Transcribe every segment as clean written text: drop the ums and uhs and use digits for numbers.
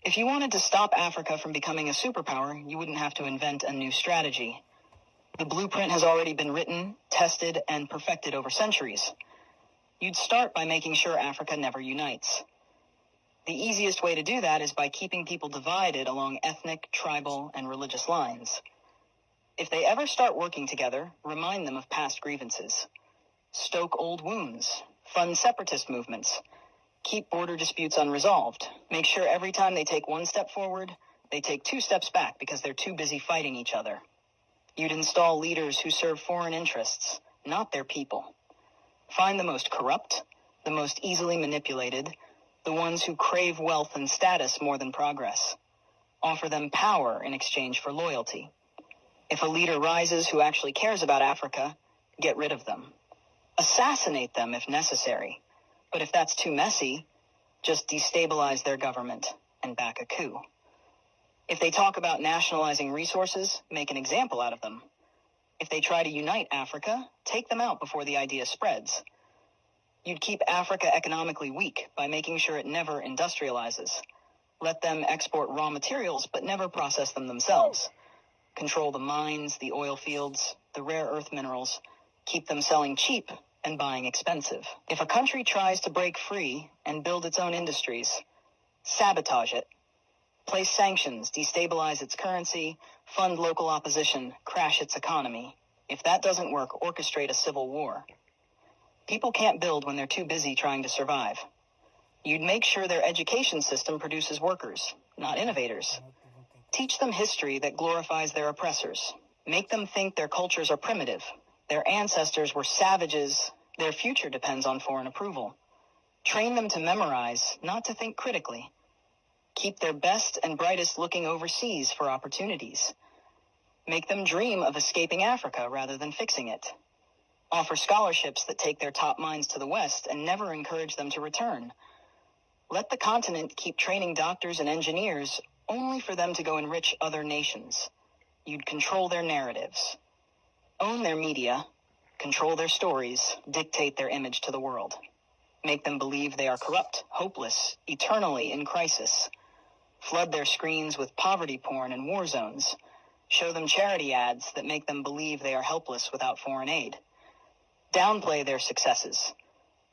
If you wanted to stop Africa from becoming a superpower, you wouldn't have to invent a new strategy. The blueprint has already been written, tested, and perfected over centuries. You'd start by making sure Africa never unites. The easiest way to do that is by keeping people divided along ethnic, tribal, and religious lines. If they ever start working together, remind them of past grievances. Stoke old wounds. Fund separatist movements. Keep border disputes unresolved. Make sure every time they take one step forward, they take 2 steps back because they're too busy fighting each other. You'd install leaders who serve foreign interests, not their people. Find the most corrupt, the most easily manipulated, the ones who crave wealth and status more than progress. Offer them power in exchange for loyalty. If a leader rises who actually cares about Africa, get rid of them. Assassinate them if necessary. But if that's too messy, just destabilize their government and back a coup. If they talk about nationalizing resources, make an example out of them. If they try to unite Africa, take them out before the idea spreads. You'd keep Africa economically weak by making sure it never industrializes. Let them export raw materials, but never process them themselves. Control the mines, the oil fields, the rare earth minerals. Keep them selling cheap and buying expensive. If a country tries to break free and build its own industries, sabotage it. Place sanctions, destabilize its currency, fund local opposition, crash its economy. If that doesn't work, orchestrate a civil war. People can't build when they're too busy trying to survive. You'd make sure their education system produces workers, not innovators. Teach them history that glorifies their oppressors. Make them think their cultures are primitive. Their ancestors were savages. Their future depends on foreign approval. Train them to memorize, not to think critically. Keep their best and brightest looking overseas for opportunities. Make them dream of escaping Africa rather than fixing it. Offer scholarships that take their top minds to the West and never encourage them to return. Let the continent keep training doctors and engineers only for them to go enrich other nations. You'd control their narratives. Own their media, control their stories, dictate their image to the world. Make them believe they are corrupt, hopeless, eternally in crisis. Flood their screens with poverty porn and war zones. Show them charity ads that make them believe they are helpless without foreign aid. Downplay their successes.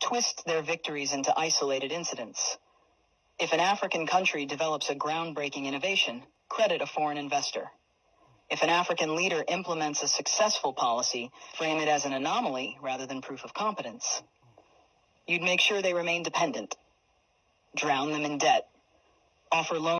Twist their victories into isolated incidents. If an African country develops a groundbreaking innovation, credit a foreign investor. If an African leader implements a successful policy, frame it as an anomaly rather than proof of competence. You'd make sure they remain dependent. Drown them in debt. Offer loans